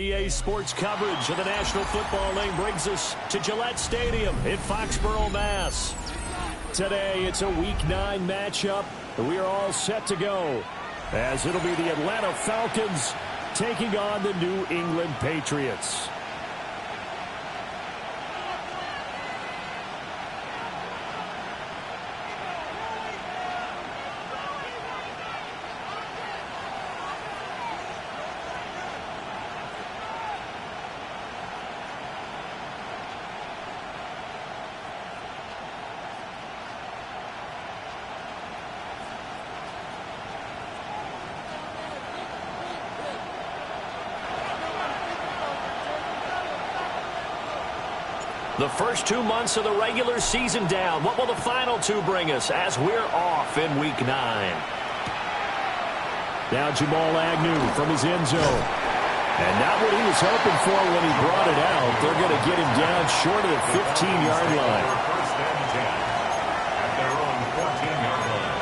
EA Sports coverage of the National Football League brings us to Gillette Stadium in Foxborough, Mass. Today, it's a Week 9 matchup, and we are all set to go, as it'll be the Atlanta Falcons taking on the New England Patriots. The first 2 months of the regular season down. What will the final two bring us as we're off in Week 9? Now Jamal Agnew from his end zone. And not what he was hoping for when he brought it out. They're going to get him down short of the 15-yard line. First and 10 at their own 14-yard line.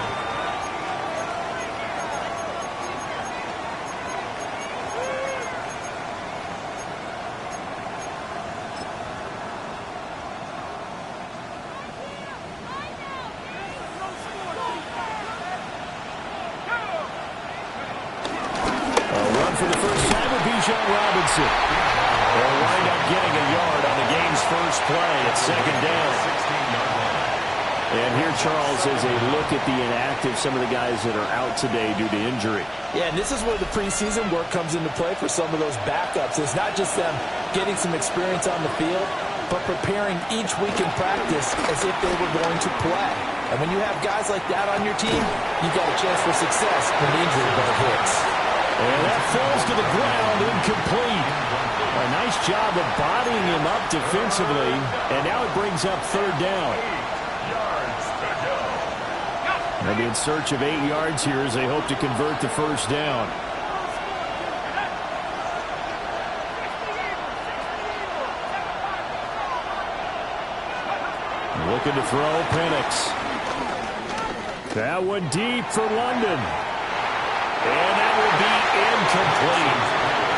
They'll wind up getting a yard on the game's first play at second down. And here, Charles, is a look at the inactive, some of the guys that are out today due to injury. Yeah, and this is where the preseason work comes into play for some of those backups. It's not just them getting some experience on the field, but preparing each week in practice as if they were going to play. And when you have guys like that on your team, you've got a chance for success when the injury bug hits. And that falls to the ground, incomplete. A nice job of bodying him up defensively, and now it brings up third down. They'll be in search of 8 yards here as they hope to convert the first down. Looking to throw, Penix. That one deep for London. And that will be incomplete.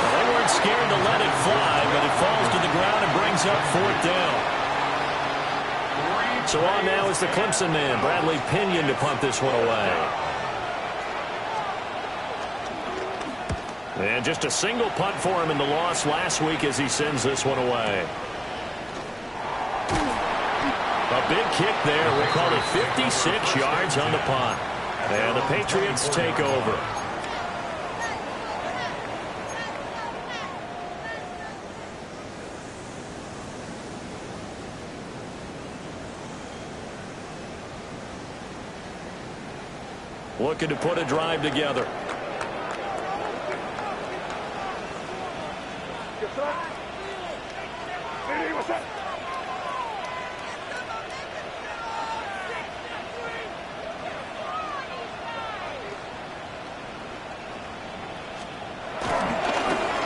Well, they weren't scared to let it fly, but it falls to the ground and brings up fourth down. So on now is the Clemson man, Bradley Pinion, to punt this one away. And just a single punt for him in the loss last week as he sends this one away. A big kick there. We'll call it 56 yards on the punt. And the Patriots take over. Looking to put a drive together.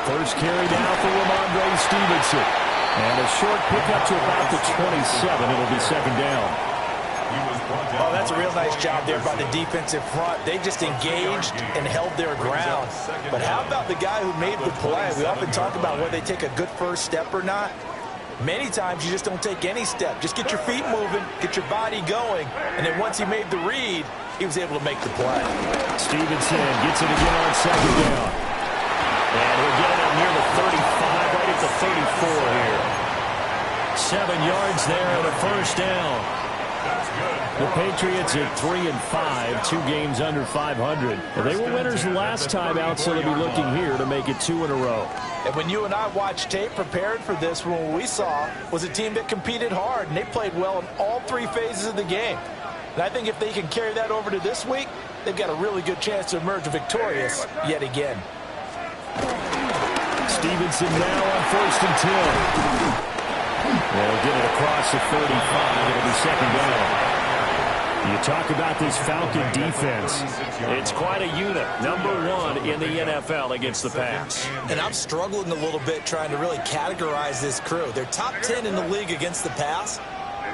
First carry down for Ramondre Stevenson. And a short pickup to about the 27. It'll be second down. Oh, that's a real nice job there by the defensive front. They just engaged and held their ground. But how about the guy who made the play? We often talk about whether they take a good first step or not. Many times you just don't take any step. Just get your feet moving, get your body going, and then once he made the read, he was able to make the play. Stevenson gets it again on second down. And he'll get it up near the 35, right at the 34 here. 7 yards there and a first down. The Patriots at 3-5, 2 games under 500. They were winners the last time out, so they'll be looking here to make it 2 in a row. And when you and I watched tape prepared for this, what we saw was a team that competed hard, and they played well in all 3 phases of the game. And I think if they can carry that over to this week, they've got a really good chance to emerge victorious yet again. Stevenson now on 1st and 10. They'll get it across the 35. It'll be second down. You talk about this Falcon defense. It's quite a unit. #1 in the NFL against the pass. And I'm struggling a little bit trying to really categorize this crew. They're top 10 in the league against the pass,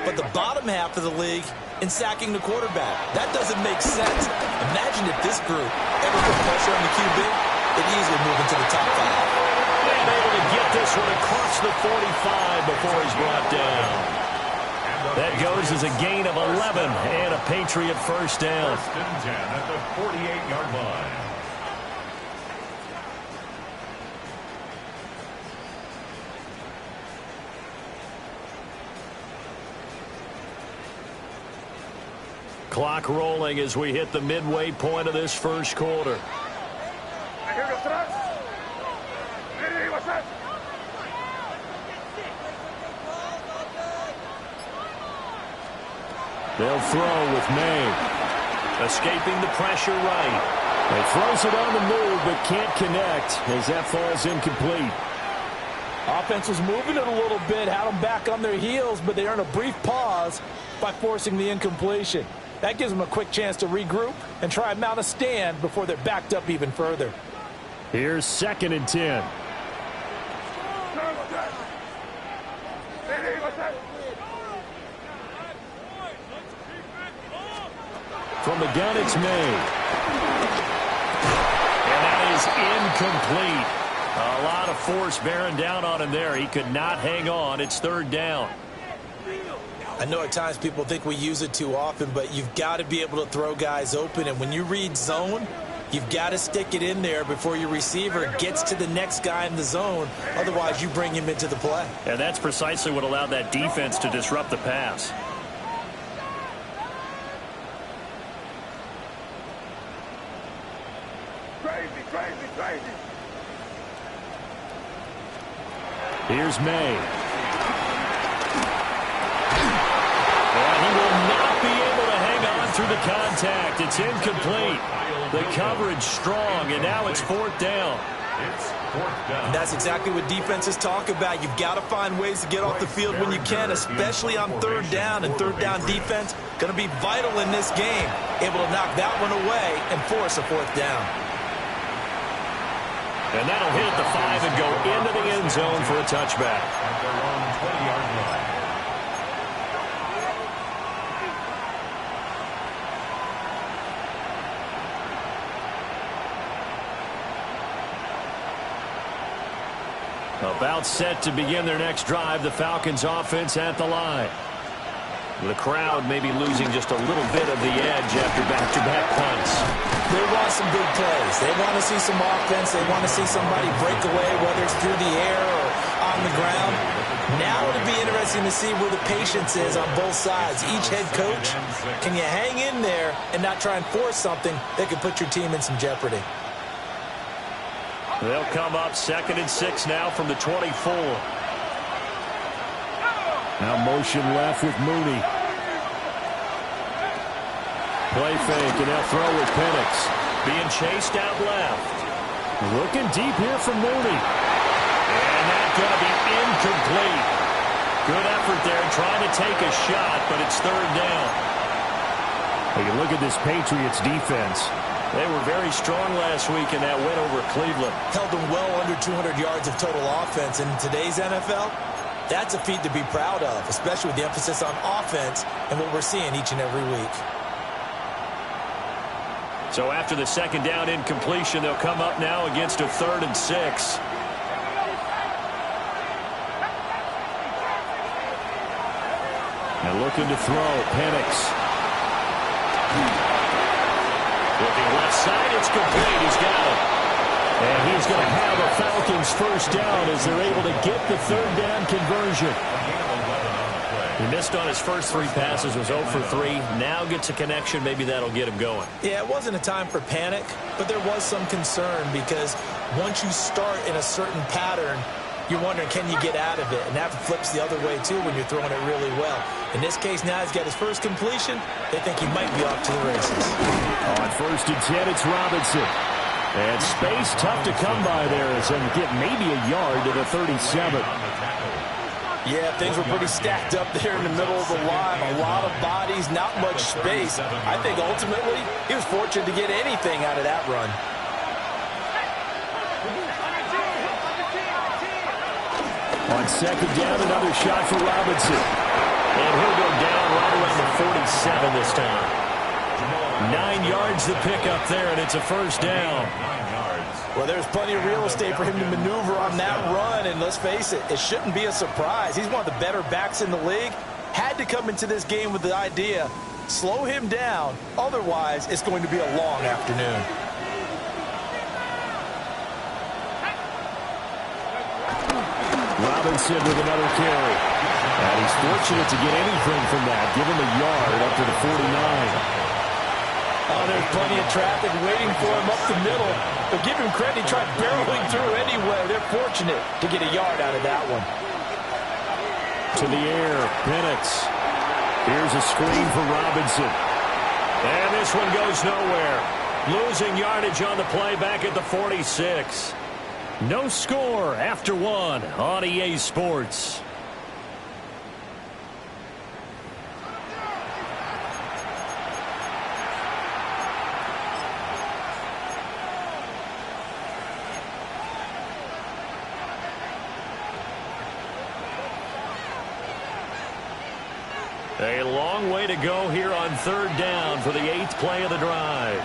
but the bottom half of the league in sacking the quarterback. That doesn't make sense. Imagine if this group ever put pressure on the QB, they'd easily move into the top 5. And able to get this one across the 45 before he's brought down. That goes as a gain of 11 and a Patriot first down. First and 10 at the 48-yard line. Clock rolling as we hit the midway point of this first quarter. They'll throw with May. Escaping the pressure right. He throws it on the move but can't connect as that falls incomplete. Offense was moving it a little bit, had them back on their heels, but they earn a brief pause by forcing the incompletion. That gives them a quick chance to regroup and try and mount a stand before they're backed up even further. Here's 2nd and 10. From the gun, it's May. And that is incomplete. A lot of force bearing down on him there. He could not hang on. It's 3rd down. I know at times people think we use it too often, but you've got to be able to throw guys open. And when you read zone, you've got to stick it in there before your receiver gets to the next guy in the zone. Otherwise, you bring him into the play. And that's precisely what allowed that defense to disrupt the pass. Crazy. Here's May. And he will not be able to hang on through the contact. It's incomplete. The coverage strong, and now it's 4th down. It's 4th down. And that's exactly what defenses talk about. You've got to find ways to get off the field when you can, especially on 3rd down. And 3rd down defense going to be vital in this game. Able to knock that one away and force a 4th down. And that'll hit at the 5 and go into the end zone for a touchback. At their own 20-yard line. About set to begin their next drive, the Falcons offense at the line. The crowd may be losing just a little bit of the edge after back-to-back punts. They want some big plays. They want to see some offense. They want to see somebody break away, whether it's through the air or on the ground. Now it'll be interesting to see where the patience is on both sides. Each head coach, can you hang in there and not try and force something that could put your team in some jeopardy? They'll come up 2nd and 6 now from the 24. Now motion left with Mooney. Play fake, and they'll throw with Penix. Being chased out left. Looking deep here from Mooney. And that's going to be incomplete. Good effort there trying to take a shot, but it's 3rd down. Hey, you look at this Patriots defense. They were very strong last week in that win over Cleveland. Held them well under 200 yards of total offense. And in today's NFL, that's a feat to be proud of, especially with the emphasis on offense and what we're seeing each and every week. So after the 2nd down incompletion, they'll come up now against a 3rd and 6. And looking to throw, Penix. Looking left side, it's complete. He's got it. And he's going to have a Falcons first down as they're able to get the 3rd down conversion. He missed on his first 3 passes, was 0 for 3. Now gets a connection. Maybe that'll get him going. Yeah, it wasn't a time for panic, but there was some concern because once you start in a certain pattern, you're wondering, can you get out of it? And that flips the other way, too, when you're throwing it really well. In this case, now he's got his first completion. They think he might be off to the races. On 1st and 10, it's Robinson. And space tough to come by there as they get maybe a yard to the 37. Yeah, things were pretty stacked up there in the middle of the line. A lot of bodies, not much space. I think ultimately he was fortunate to get anything out of that run. On 2nd down, another shot for Robinson. And he'll go down right around the 47 this time. 9 yards the pickup there, and it's a first down. 9 yards. Well, there's plenty of real estate for him to maneuver on that run, and let's face it, it shouldn't be a surprise. He's one of the better backs in the league. Had to come into this game with the idea, slow him down, otherwise it's going to be a long afternoon. Robinson with another carry. And he's fortunate to get anything from that. Give him a yard up to the 49. Oh, there's plenty of traffic waiting for him up the middle. But give him credit, he tried barreling through anyway. They're fortunate to get a yard out of that one. To the air, Penix. Here's a screen for Robinson. And this one goes nowhere. Losing yardage on the play back at the 46. No score after one on EA Sports. A long way to go here on third down for the 8th play of the drive.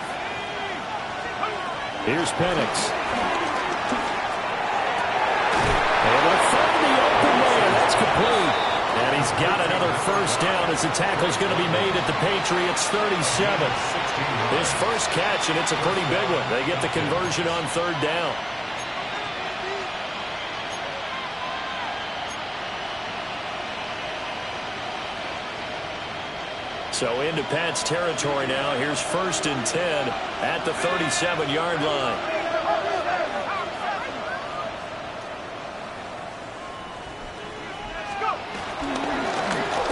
Here's Penix. And they'll find the open man. That's complete. And he's got another first down as the tackle's going to be made at the Patriots 37. His first catch, and it's a pretty big one. They get the conversion on third down. So into Pat's territory now. Here's 1st and 10 at the 37-yard line.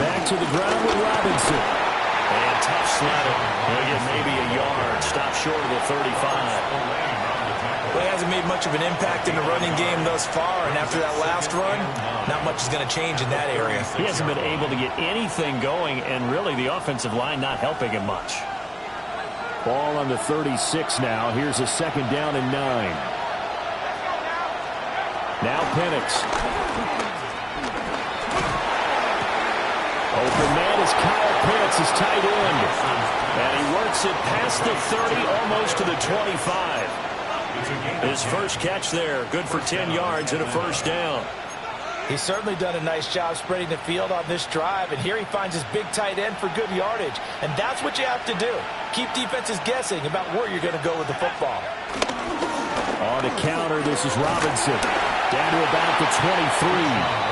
Back to the ground with Robinson. And tough sledding. He'll get maybe a yard. Stop short of the 35. Well, he hasn't made much of an impact in the running game thus far, and after that last run, not much is going to change in that area. He hasn't been able to get anything going, and really the offensive line not helping him much. Ball on the 36 now. Here's a 2nd down and 9. Now Penix. Open man is Kyle Pitts, his tight end. And he works it past the 30, almost to the 25. His first catch there, good for 10 yards and a first down. He's certainly done a nice job spreading the field on this drive, and here he finds his big tight end for good yardage. And that's what you have to do. Keep defenses guessing about where you're going to go with the football. On the counter, this is Robinson. Down to about the 23.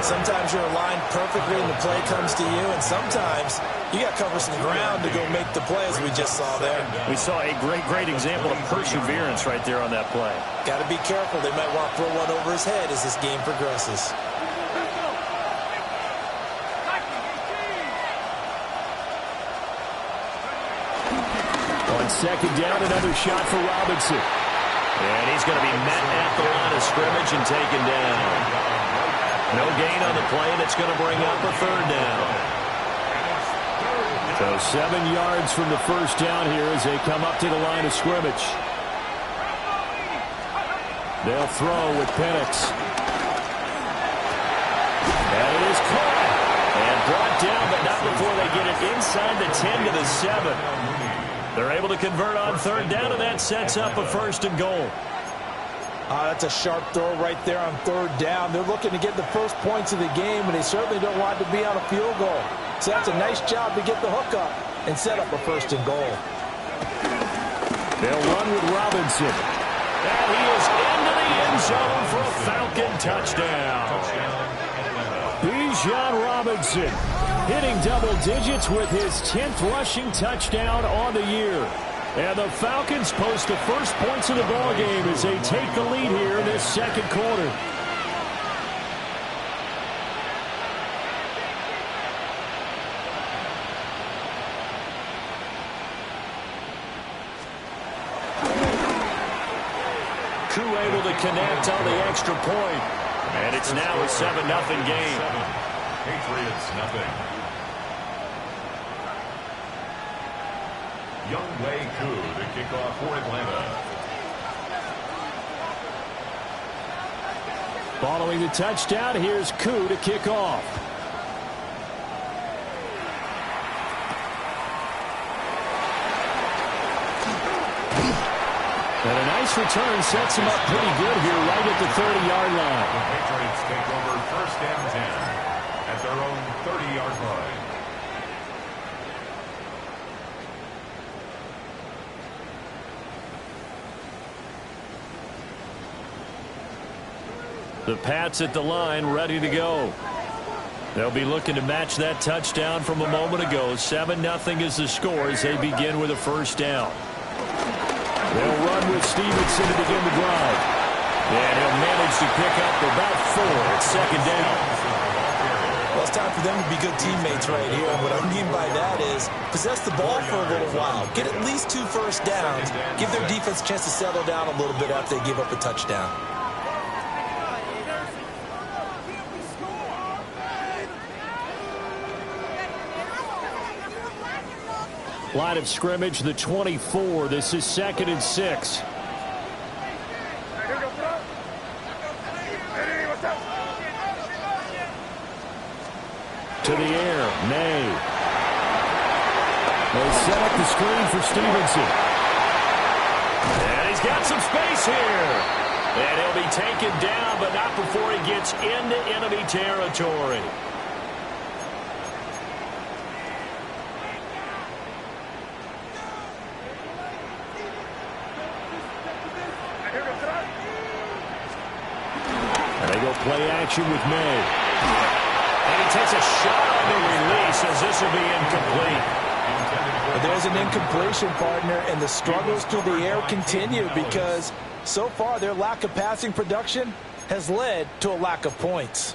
Sometimes you're aligned perfectly and the play comes to you, and sometimes you got to cover some ground to go make the play, as we just saw there. We saw a great example of perseverance right there on that play. Got to be careful. They might want to throw one over his head as this game progresses. On 2nd down, another shot for Robinson. And he's going to be met at the line of scrimmage and taken down. No gain on the play, and it's going to bring up a 3rd down. So 7 yards from the first down here as they come up to the line of scrimmage. They'll throw with Penix. And it is caught and brought down, but not before they get it inside the 10 to the 7. They're able to convert on 3rd down, and that sets up a 1st and goal. That's a sharp throw right there on 3rd down. They're looking to get the first points of the game, and they certainly don't want to be on a field goal. So that's a nice job to get the hook up and set up a 1st and goal. They'll run with Robinson. And he is into the end zone for a Falcon touchdown. Bijan Robinson hitting double digits with his 10th rushing touchdown on the year. And the Falcons post the first points of the ballgame as they take the lead here in this 2nd quarter. Koo able to connect on the extra point. And it's now a 7-0 game. Patriots nothing. Younghoe Koo to kick off for Atlanta. Following the touchdown, here's Koo to kick off. And a nice return sets him up pretty good here right at the 30-yard line. The Patriots take over first and 10 at their own 30-yard line. The Pats at the line, ready to go. They'll be looking to match that touchdown from a moment ago. 7-0 is the score as they begin with a first down. They'll run with Stevenson to begin the drive. And he'll manage to pick up about 4 at second down. Well, it's time for them to be good teammates right here. And what I mean by that is possess the ball for a little while. Get at least 2 first downs. Give their defense a chance to settle down a little bit after they give up a touchdown. Line of scrimmage, the 24. This is 2nd and 6. To the air, May. They set up the screen for Stevenson. And he's got some space here. And he'll be taken down, but not before he gets into enemy territory. Play action with May. And he takes a shot on the release as this will be incomplete. But there's an incompletion, partner, and the struggles through the air continue because so far their lack of passing production has led to a lack of points.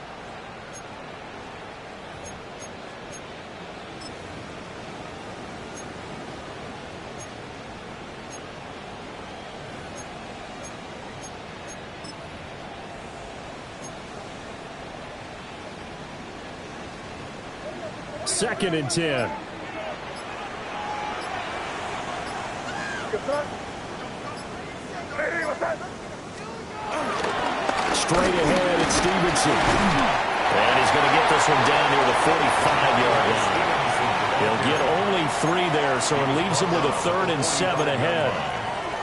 Second and 10. Straight ahead, it's Stevenson. And he's going to get this one down near the 45-yard line. He'll get only 3 there, so it leaves him with a 3rd and 7 ahead.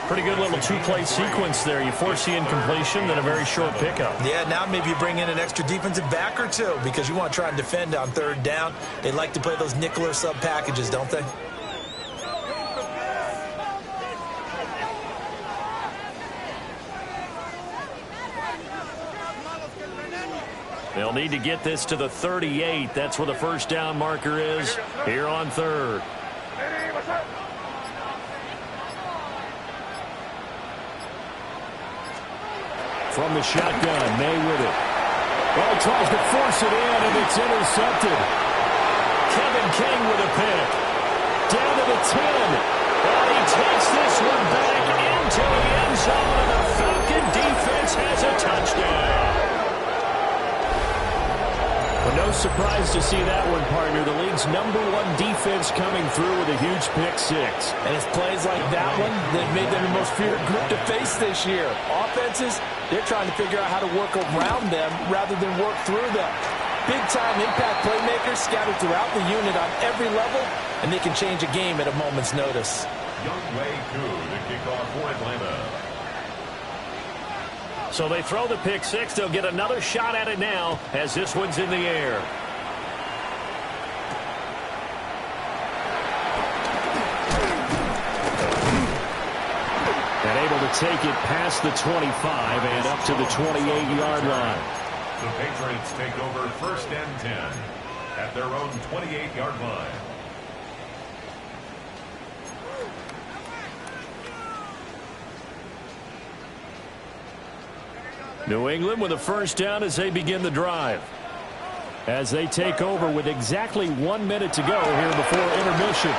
Pretty good little 2-play sequence there. You force the incompletion, then a very short pickup. Yeah, now maybe you bring in an extra defensive back or 2 because you want to try and defend on 3rd down. They like to play those nickel or sub packages, don't they? They'll need to get this to the 38. That's where the first down marker is here on 3rd. From the shotgun, May with it. Well, he tries to force it in, and it's intercepted. Kevin King with a pick. Down to the 10. And he takes this one back into the end zone, and the Falcon defense has a touchdown. Well, no surprise to see that one, partner. The league's #1 defense coming through with a huge pick 6. And it's plays like that one that made them the most feared group to face this year. Offenses, they're trying to figure out how to work around them rather than work through them. Big-time impact playmakers scattered throughout the unit on every level, and they can change a game at a moment's notice. Youngway Koo to kick off for Atlanta. So they throw the pick 6. They'll get another shot at it now as this one's in the air. And able to take it past the 25 and up to the 28-yard line. The Patriots take over first and 10 at their own 28-yard line. New England with a first down as they begin the drive. As they take over with exactly 1 minute to go here before intermission.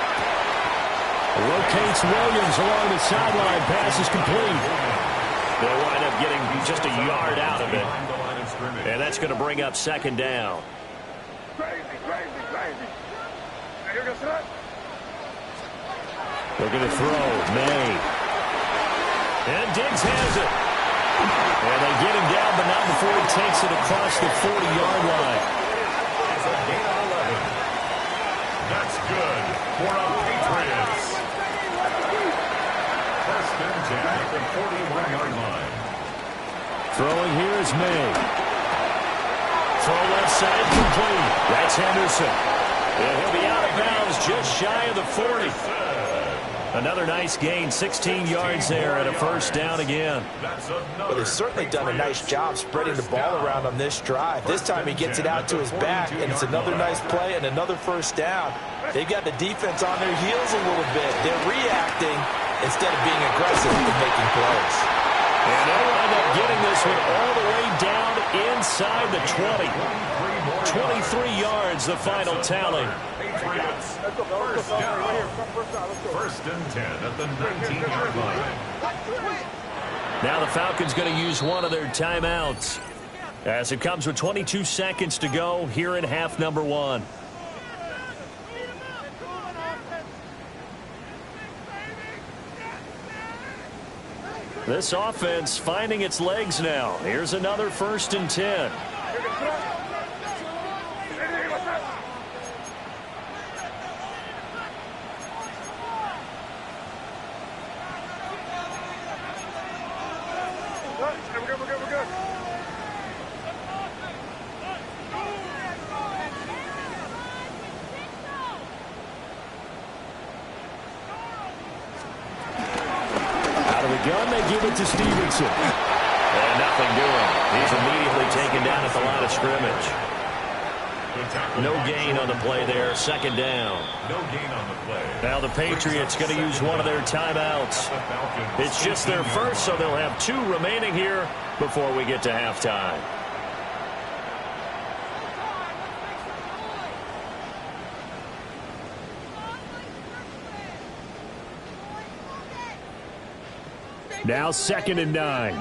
Rotates Williams along the sideline. Pass is complete. They'll wind up getting just a yard out of it. And that's going to bring up second down. They're going to throw. May. And Diggs has it. And they get him down, but not before he takes it across the 40-yard line. It's a gain of 11. That's good for the Patriots. First and 10 at the 41-yard line. Throwing here is May. Throw left side complete. That's Henderson. And he'll be out of bounds just shy of the 40. Another nice gain, 16 yards there and a first down again. But they've certainly done a nice job spreading the ball around on this drive. This time he gets it out to his back, and it's another nice play and another first down. They've got the defense on their heels a little bit. They're reacting instead of being aggressive and making plays. And they'll wind up getting this one all the way down inside the 20. 23 yards, the final tally. Patriots, first down. First and 10 at the 19-yard line. Now the Falcons going to use one of their timeouts as it comes with 22 seconds to go here in half number 1. This offense finding its legs now. Here's another first and 10. Gun, they give it to Stevenson. And nothing doing. He's immediately taken down at the line of scrimmage. No gain on the play there. Second down. No gain on the play. Now the Patriots going to use one of their timeouts. It's just their first, so they'll have 2 remaining here before we get to halftime. Now 2nd and 9.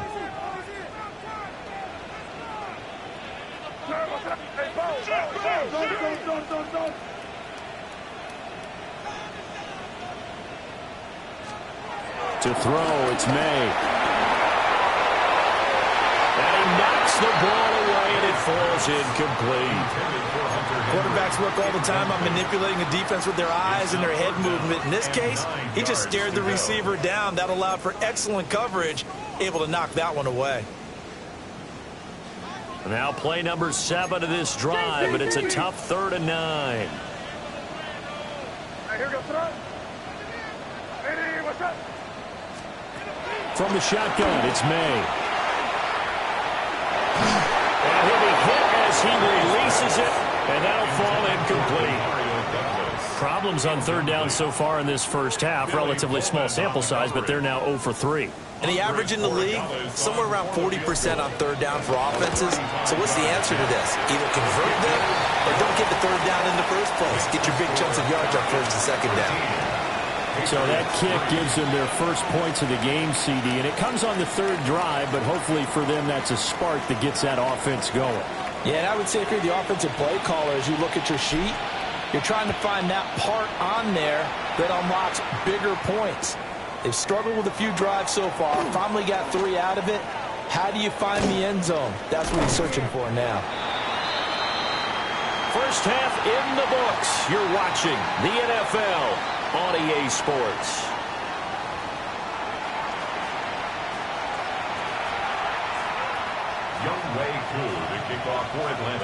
To throw, it's May. And he knocks the ball away, and it falls incomplete. Quarterbacks work all the time on manipulating the defense with their eyes and their head movement. In this case, he just stared the receiver down. That allowed for excellent coverage, able to knock that one away. Now play number 7 of this drive, but it's a tough 3rd and 9. From the shotgun, it's May. And he'll be hit as he releases it, and that'll fall incomplete. Problems on 3rd down so far in this first half. Relatively small sample size, but they're now 0 for 3. And the average in the league, somewhere around 40% on 3rd down for offenses. So what's the answer to this? Either convert them or don't get the 3rd down in the first place. Get your big chunks of yards on 1st and 2nd down. So that kick gives them their first points of the game, CD, and it comes on the 3rd drive, but hopefully for them that's a spark that gets that offense going. Yeah, and I would say if you're the offensive play caller, as you look at your sheet, you're trying to find that part on there that unlocks bigger points. They've struggled with a few drives so far, finally got 3 out of it. How do you find the end zone? That's what he's searching for now. First half in the books. You're watching the NFL on EA Sports.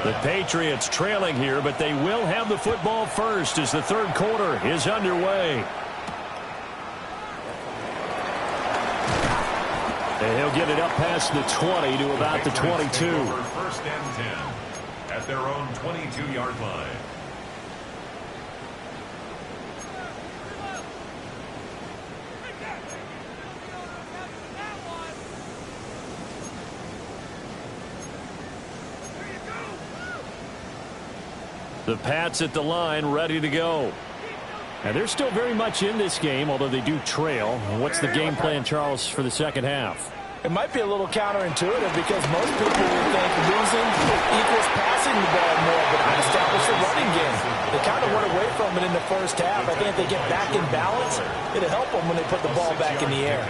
The Patriots trailing here, but they will have the football first as the 3rd quarter is underway. And he'll get it up past the 20 to about the 22. First and 10 at their own 22-yard line. The Pats at the line, ready to go. And they're still very much in this game, although they do trail. What's the game plan, Charles, for the second half? It might be a little counterintuitive because most people would think losing equals passing the ball more, but I establish a running game. They kind of went away from it in the first half. I think if they get back in balance, it'll help them when they put the ball back in the air.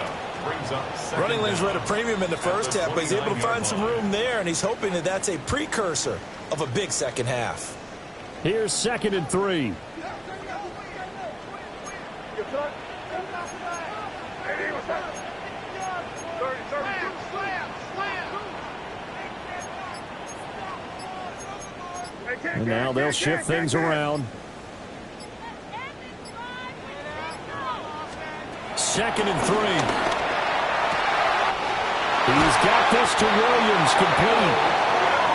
Running lanes were at a premium in the first half, but he's able to find some room there, and he's hoping that that's a precursor of a big second half. Here's 2nd and 3. And now they'll shift things around. 2nd and 3. He's got this to Williams, complete.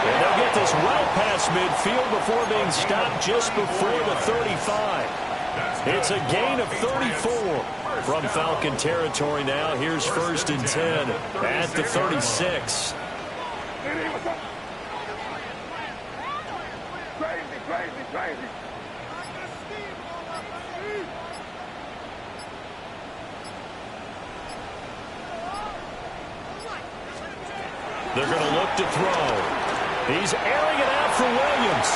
And they'll get this well past midfield before being stopped just before the 35. It's a gain of 34 from Falcon territory now. Here's 1st and 10 at the 36. Crazy. They're going to look to throw. He's airing it out for Williams.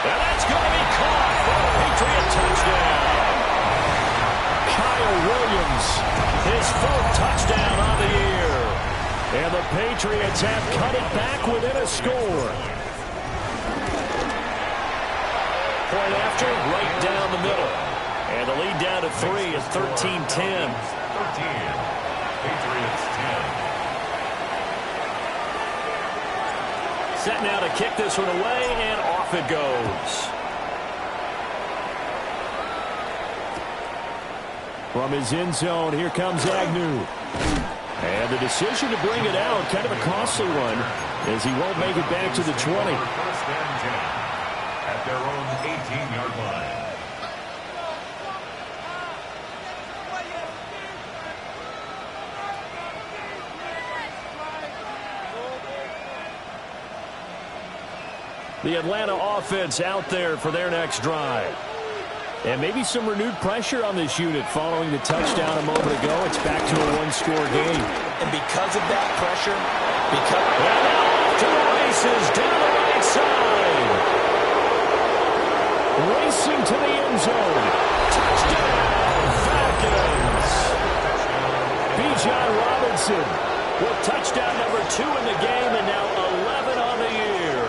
And that's going to be caught for a Patriot touchdown. Kyle Williams, his 4th touchdown on the year. And the Patriots have cut it back within a score. Point after, right down the middle. And the lead down to 3 at 13-10. 13. Patriots 10. Set now to kick this one away, and off it goes. From his end zone, here comes Agnew. And the decision to bring it out, kind of a costly one, as he won't make it back to the 20. 1st and 10 at their own 18-yard line. The Atlanta offense out there for their next drive. And maybe some renewed pressure on this unit following the touchdown a moment ago. It's back to a one-score game. And because of that pressure, and now to the races down the right side. Racing to the end zone. Touchdown, Falcons. Bijan Robinson with touchdown number 2 in the game, and now 11 on the year.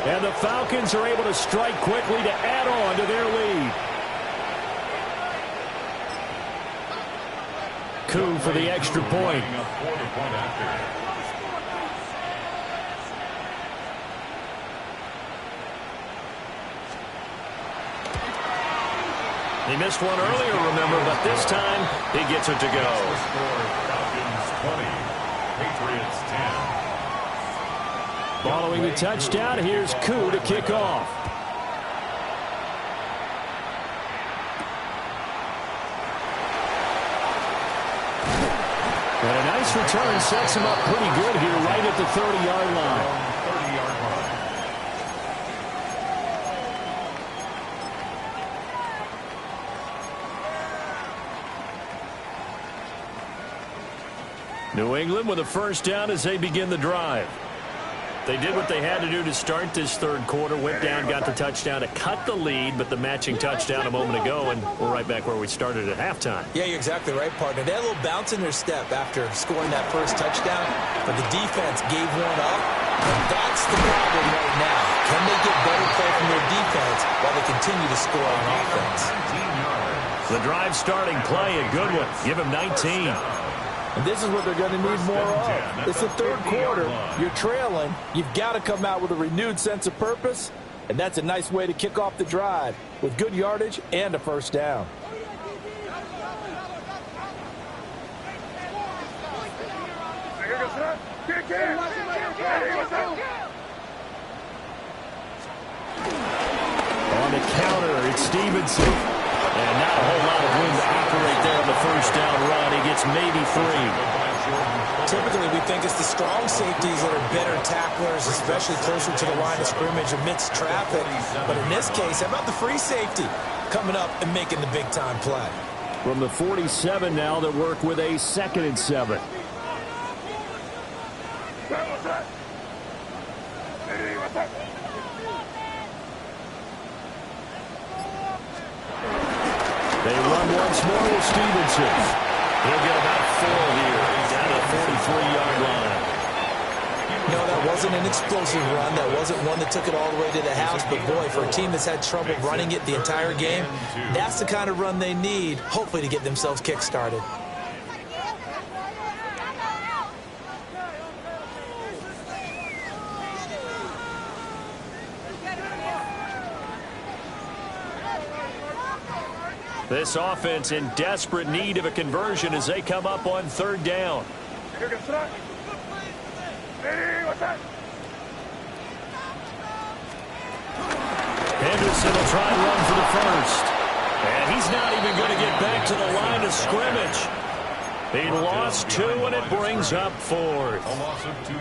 And the Falcons are able to strike quickly to add on to their lead. Kuhn for the extra point. He missed one earlier, remember, but this time he gets it to go. Falcons 20, Patriots 10. Following the touchdown, here's Kuhn to kick off. And a nice return sets him up pretty good here right at the 30-yard line. New England with a first down as they begin the drive. They did what they had to do to start this third quarter. Went down, got the touchdown to cut the lead, but the matching touchdown a moment ago, and we're right back where we started at halftime. Yeah, you're exactly right, partner. They had a little bounce in their step after scoring that first touchdown, but the defense gave one up, and that's the problem right now. Can they get better play from their defense while they continue to score on offense? The drive starting play, a good one. Give him 19. And this is what they're going to need more of. It's the third quarter. You're trailing. You've got to come out with a renewed sense of purpose. And that's a nice way to kick off the drive with good yardage and a first down. On the counter, it's Stevenson. And not a whole lot of room to operate there on the first down run. He gets maybe 3. Typically, we think it's the strong safeties that are better tacklers, especially closer to the line of scrimmage amidst traffic. But in this case, how about the free safety coming up and making the big-time play? From the 47 now, they work with a 2nd and 7. They run once more with Stevenson. He'll get about 4 here, down to the 43-yard line. No, that wasn't an explosive run. That wasn't one that took it all the way to the house. But, boy, for a team that's had trouble running it the entire game, that's the kind of run they need, hopefully, to get themselves kick-started. This offense in desperate need of a conversion as they come up on third down. Henderson will try and run for the first. And he's not even going to get back to the line of scrimmage. He lost 2, and it brings up 4th.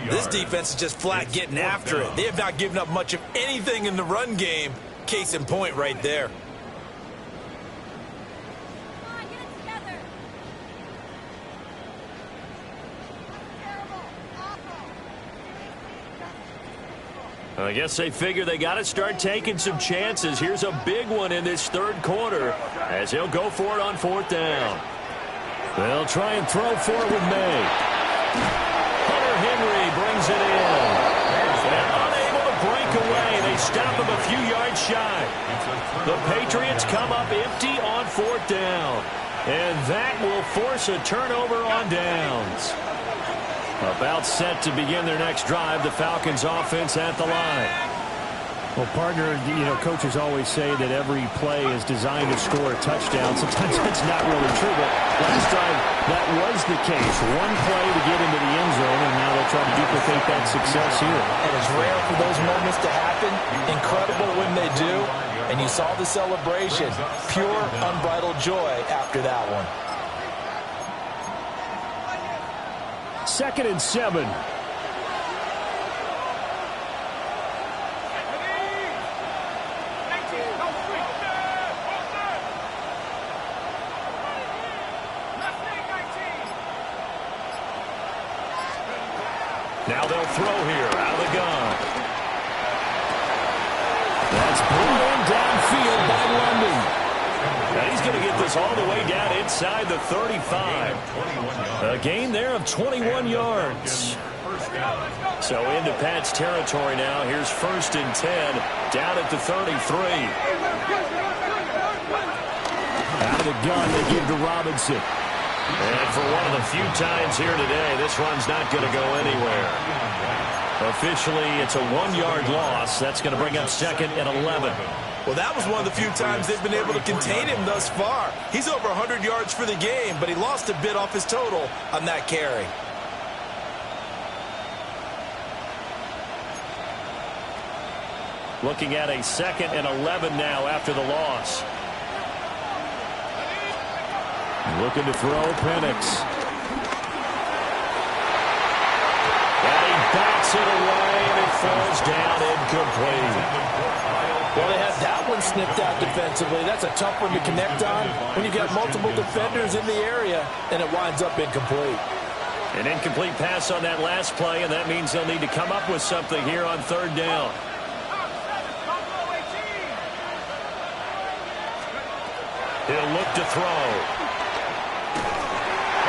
This defense is just flat getting after it. They have not given up much of anything in the run game. Case in point right there. I guess they figure they got to start taking some chances. Here's a big one in this third quarter as he'll go for it on 4th down. They'll try and throw for it with May. Hunter Henry brings it in. And unable to break away. They stop him a few yards shy. The Patriots come up empty on 4th down. And that will force a turnover on downs. About set to begin their next drive, the Falcons offense at the line. Well, partner, you know, coaches always say that every play is designed to score a touchdown. Sometimes that's not really true, but last drive that was the case. One play to get into the end zone, and now they'll try to duplicate that success here. And it's rare for those moments to happen. Incredible when they do. And you saw the celebration. Pure, unbridled joy after that one. 2nd and 7. Now they'll throw here out of the gun. That's brilliant downfield by London. Now he's going to get this all the way down inside the 35. A gain there of 21 yards. So into Pat's territory now. Here's 1st and 10 down at the 33. Out of the gun, they give to Robinson. And for one of the few times here today, this run's not going to go anywhere. Officially, it's a 1-yard loss. That's going to bring up 2nd and 11. Well, that was one of the few times they've been able to contain him thus far. He's over 100 yards for the game, but he lost a bit off his total on that carry. Looking at a 2nd and 11 now after the loss. Looking to throw, Penix. And he bats it away, and it falls down incomplete. Well, they had that one snipped out defensively. That's a tough one to connect on when you got multiple defenders in the area, and it winds up incomplete. An incomplete pass on that last play, and that means they'll need to come up with something here on 3rd down. He'll look to throw.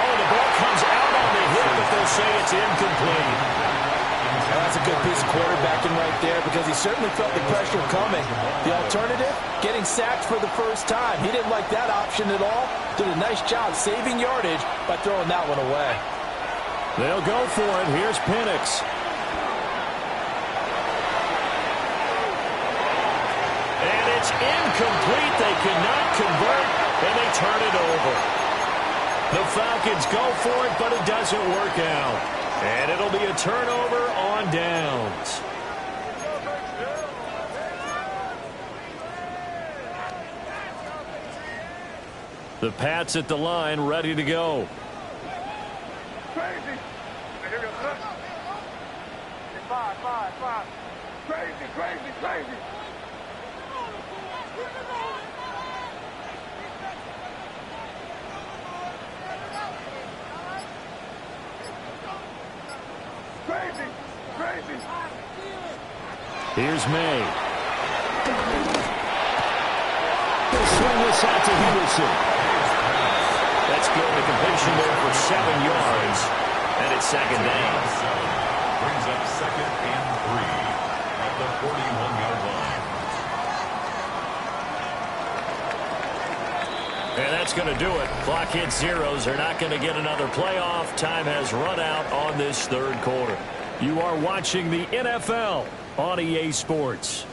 Oh, the ball comes out on the hit, but they'll say it's incomplete. That's a good piece of quarterbacking right there because he certainly felt the pressure coming. The alternative, getting sacked for the first time. He didn't like that option at all. Did a nice job saving yardage by throwing that one away. They'll go for it. Here's Penix. And it's incomplete. They cannot convert, and they turn it over. The Falcons go for it, but it doesn't work out. And it'll be a turnover on downs. The Pats at the line, ready to go. Crazy. Five. Crazy. Crazy. Here's May. They'll swing this out to Henderson. That's good. A completion there for 7 yards. And it's 2nd down. Brings up 2nd and 3 at the 41-yard line. And that's going to do it. Clock hits zeros. They're not going to get another playoff. Time has run out on this 3rd quarter. You are watching the NFL on EA Sports.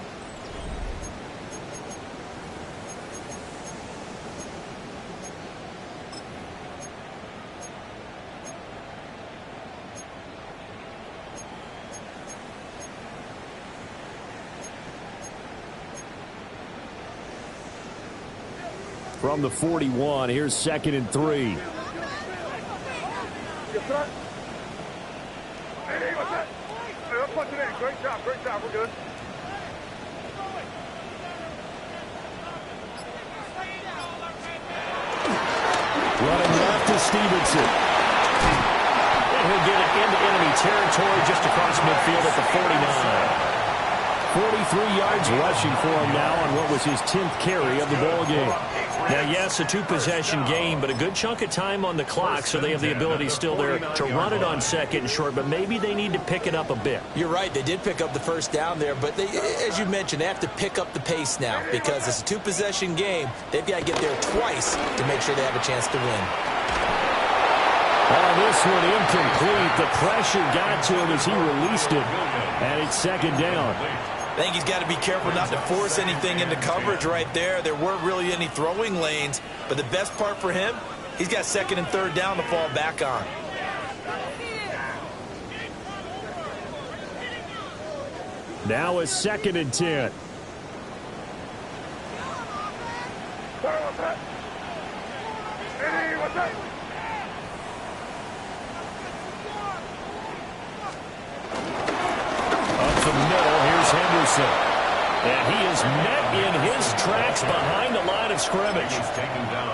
from the 41. Here's 2nd and 3. Hey, what's that? Hey, let's punch it in. Great job, we're good. Running left to Stevenson. And he'll get it into enemy territory just across midfield at the 49. 43 yards rushing for him now on what was his 10th carry of the ball game. Now, yes, a two-possession game, but a good chunk of time on the clock, so they have the ability still there to run it on 2nd and short, but maybe they need to pick it up a bit. You're right. They did pick up the first down there, but they, as you mentioned, they have to pick up the pace now because it's a two-possession game. They've got to get there twice to make sure they have a chance to win. Oh, this one incomplete. The pressure got to him as he released it, and it's 2nd down. I think he's got to be careful not to force anything into coverage right there. There weren't really any throwing lanes, but the best part for him, he's got 2nd and 3rd down to fall back on. Now it's 2nd and 10. What's that? Hey, what's that? Up the middle, here's Henderson. And he is met in his tracks behind the line of scrimmage.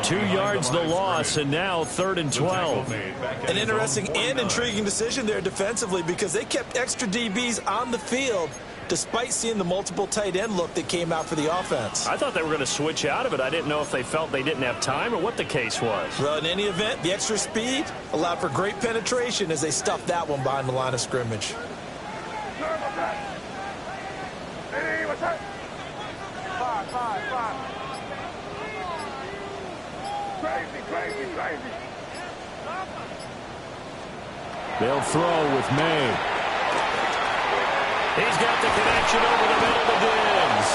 2 yards the loss, and now 3rd and 12. An interesting and intriguing decision there defensively because they kept extra DBs on the field despite seeing the multiple tight end look that came out for the offense. I thought they were going to switch out of it. I didn't know if they felt they didn't have time or what the case was. Well, in any event, the extra speed allowed for great penetration as they stuffed that one behind the line of scrimmage. Hey, what's that? Five. Crazy. They'll throw with May. He's got the connection over the middle to Diggs.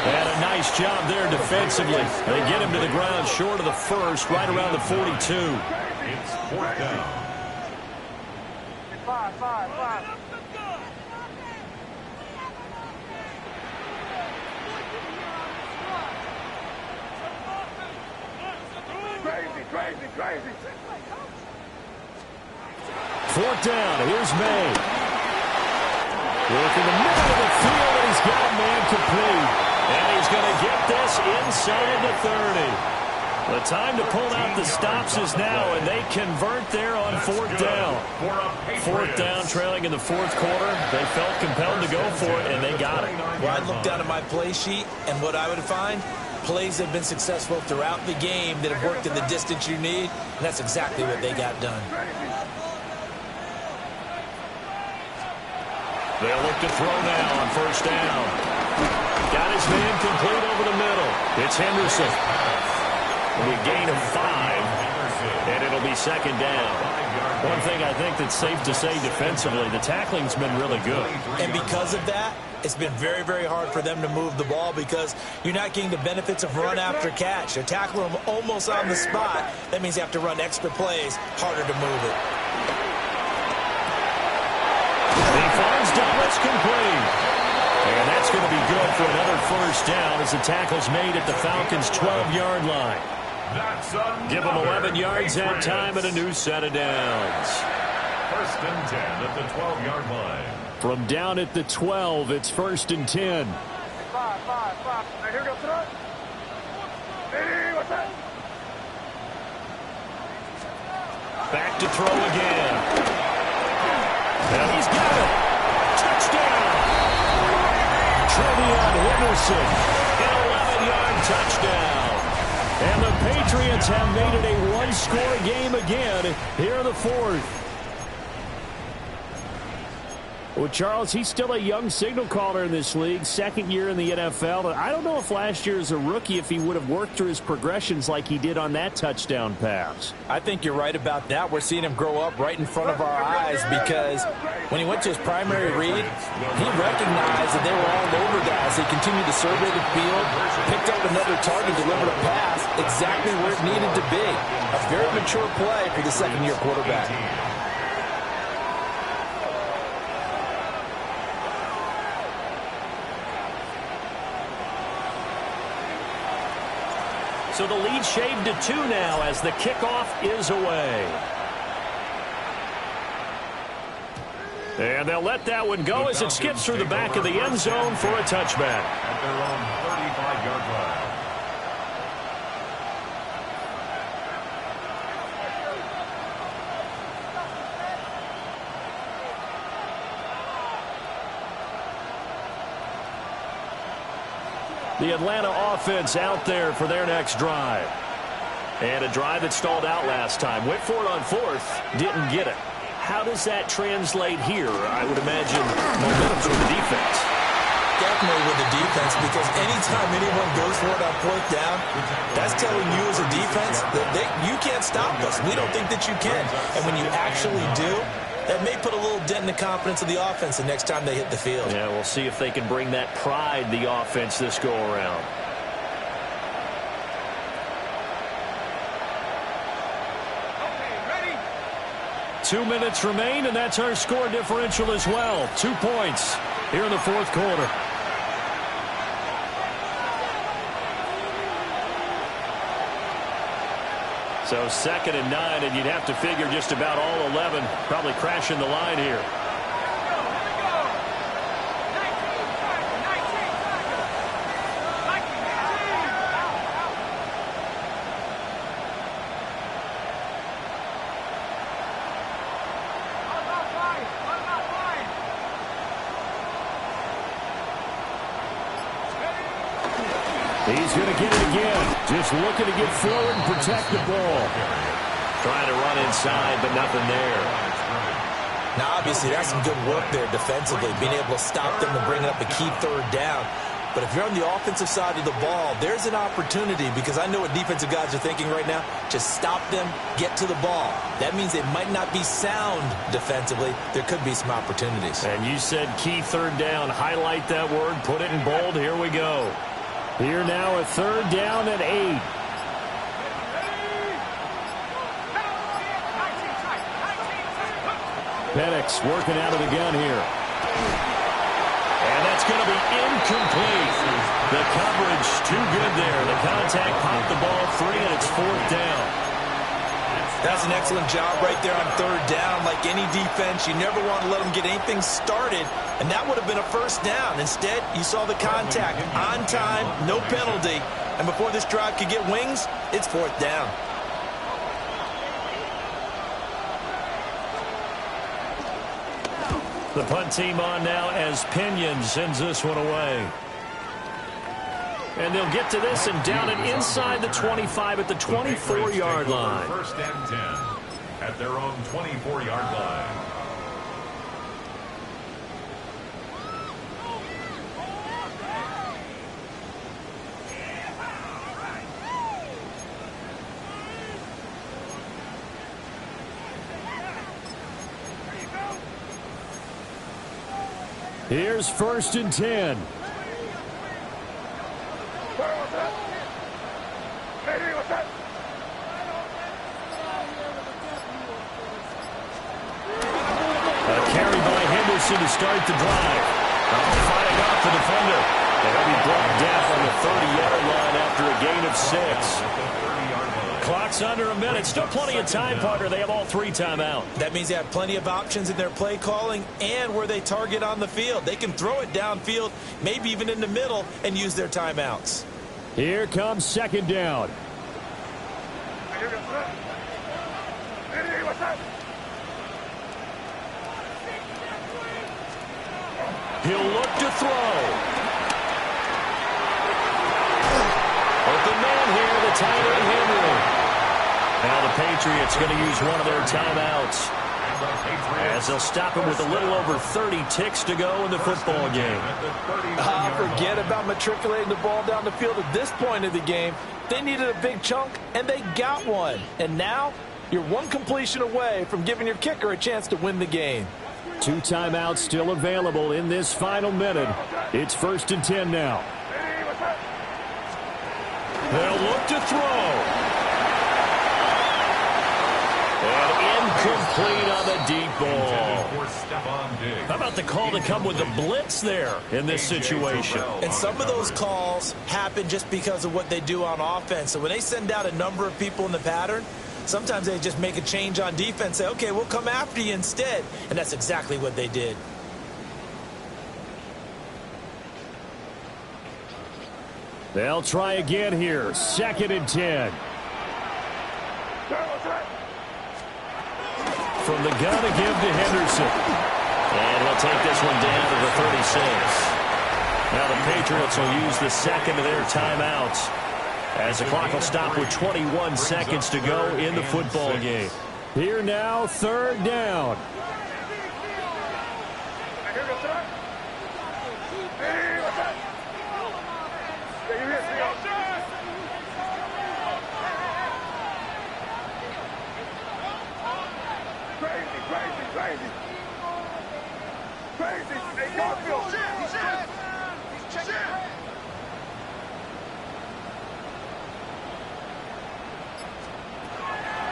And a nice job there defensively. They get him to the ground short of the first, right around the 42. It's 4th down. Five. Crazy. 4th down. Here's May. Work in the middle of the field, and he's got a man complete. And he's going to get this inside the 30. The time to pull out the stops is now, and they convert there on 4th down. 4th down, trailing in the 4th quarter. They felt compelled to go for it, and they got it. Well, I'd look down at my play sheet, and what I would find, plays have been successful throughout the game that have worked in the distance you need, and that's exactly what they got done. They'll look to throw now on 1st down. Got his man complete over the middle. It's Henderson. It'll be a gain of 5, and it'll be 2nd down. One thing I think that's safe to say defensively, the tackling's been really good. And because of that, it's been very, very hard for them to move the ball because you're not getting the benefits of run after catch. They're tackling them almost on the spot. That means you have to run extra plays, harder to move it. He finds Douglas complete. And that's going to be good for another 1st down as the tackle's made at the Falcons' 12-yard line. Give them 11 yards that time and a new set of downs. 1st and 10 at the 12-yard line. From down at the 12, it's 1st and 10. Five. Now here goes it. Hey, what's that? Back to throw again. And he's got it. Touchdown. Trevion Henderson. An 11-yard touchdown. And the Patriots have made it a one-score game again here in the 4th. Well, Charles, he's still a young signal caller in this league, 2nd year in the NFL. I don't know if last year as a rookie if he would have worked through his progressions like he did on that touchdown pass. I think you're right about that. We're seeing him grow up right in front of our eyes because when he went to his primary read, he recognized that they were all over guys. He continued to survey the field, picked up another target, delivered a pass exactly where it needed to be. A very mature play for the 2nd-year quarterback. So the lead shaved to 2 now as the kickoff is away. And they'll let that one go as it skips through the back of the end zone for a touchback. At their own 35-yard line. The Atlanta offense out there for their next drive. And a drive that stalled out last time. Went for it on 4th, didn't get it. How does that translate here? I would imagine momentum's with the defense. Definitely with the defense, because anytime anyone goes for it on 4th down, that's telling you as a defense that you can't stop us. We don't think that you can. And when you actually do, that may put a little dent in the confidence of the offense the next time they hit the field. Yeah, we'll see if they can bring that pride, the offense, this go-around. Okay, ready? 2 minutes remain, and that's our score differential as well. 2 points here in the 4th quarter. So 2nd and 9, and you'd have to figure just about all 11 probably crashing the line here. He's going to get it again. Just looking to get forward and protect the ball. Trying to run inside, but nothing there. Now, obviously, that's some good work there defensively, being able to stop them and bring up a key 3rd down. But if you're on the offensive side of the ball, there's an opportunity, because I know what defensive guys are thinking right now. Just stop them, get to the ball. That means they might not be sound defensively. There could be some opportunities. And you said key 3rd down. Highlight that word. Put it in bold. Here we go. Here now a 3rd down and 8. Penix working out of the gun here. And that's going to be incomplete. The coverage too good there. The contact popped the ball free, and it's 4th down. That's an excellent job right there on 3rd down. Like any defense, you never want to let them get anything started, and that would have been a 1st down. Instead, you saw the contact on time, no penalty, and before this drive could get wings, it's 4th down. The punt team on now as Pinion sends this one away. And they'll get to this and down it inside the 25 at the 24-yard line. 1st and 10 at their own 24-yard line. Here's 1st and 10. To start the drive. Fighting off the defender. And he'll be brought down on the 30-yard line after a gain of 6. Clock's under a minute. Still plenty of time, partner. They have all 3 timeouts. That means they have plenty of options in their play calling and where they target on the field. They can throw it downfield, maybe even in the middle, and use their timeouts. Here comes 2nd down. He'll look to throw. Open man here, the tight end Henry. Now the Patriots going to use one of their timeouts, as they'll stop him with a little over 30 ticks to go in the football game. Forget about matriculating the ball down the field at this point of the game. They needed a big chunk, and they got one. And now you're one completion away from giving your kicker a chance to win the game. 2 timeouts still available in this final minute. It's 1st and 10 now. They'll look to throw. And incomplete on the deep ball. dig. How about the call to come with the blitz there in this situation? And some of those calls happen just because of what they do on offense. So when they send out a number of people in the pattern, sometimes they just make a change on defense, say, okay, we'll come after you instead. And that's exactly what they did. They'll try again here. 2nd and 10. From the gun to give to Henderson. And he'll take this one down to the 36. Now the Patriots will use the second of their timeouts as the clock will stop with 21 seconds to go in the football game. Here now, 3rd down.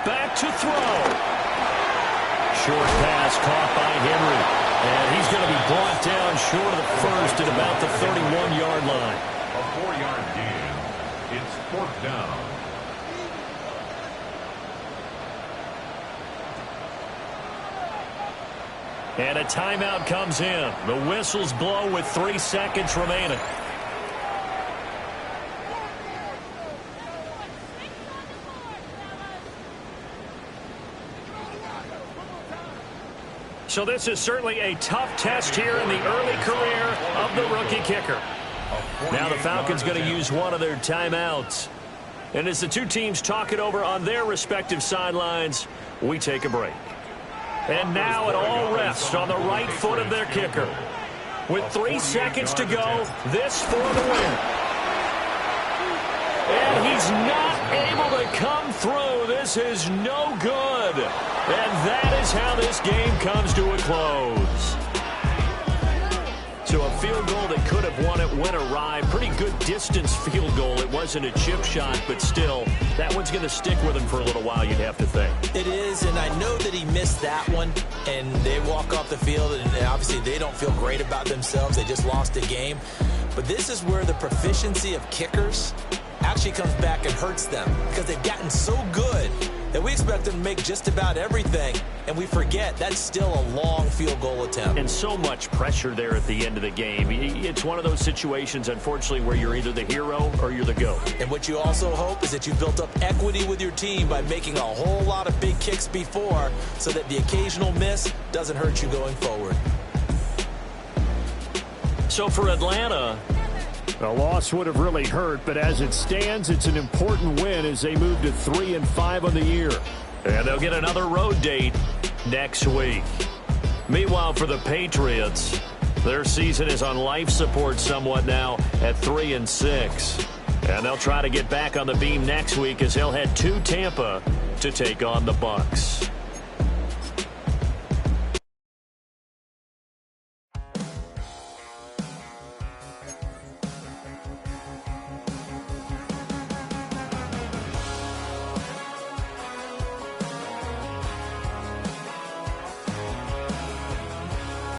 Back to throw. Short pass caught by Henry. And he's going to be brought down short of the first at about the 31-yard line. A 4-yard gain. It's 4th down. And a timeout comes in. The whistles blow with 3 seconds remaining. So this is certainly a tough test here in the early career of the rookie kicker. Now the Falcons going to use one of their timeouts. And as the two teams talk it over on their respective sidelines, we take a break. And now it all rests on the right foot of their kicker. With 3 seconds to go, this for the win. And he's not able to come through. This is no good. And that is how this game comes to a close. So a field goal that could have won it went awry. Pretty good distance field goal. It wasn't a chip shot, but still, that one's going to stick with him for a little while, you'd have to think. It is, and I know that he missed that one, and they walk off the field, and obviously they don't feel great about themselves. They just lost a game. But this is where the proficiency of kickers actually comes back and hurts them because they've gotten so good that we expect them to make just about everything, and we forget that's still a long field goal attempt. And so much pressure there at the end of the game. It's one of those situations, unfortunately, where you're either the hero or you're the GOAT. And what you also hope is that you've built up equity with your team by making a whole lot of big kicks before so that the occasional miss doesn't hurt you going forward. So for Atlanta, a loss would have really hurt, but as it stands, it's an important win as they move to 3-5 on the year. And they'll get another road date next week. Meanwhile, for the Patriots, their season is on life support somewhat now at 3-6. And they'll try to get back on the beam next week as they'll head to Tampa to take on the Bucs.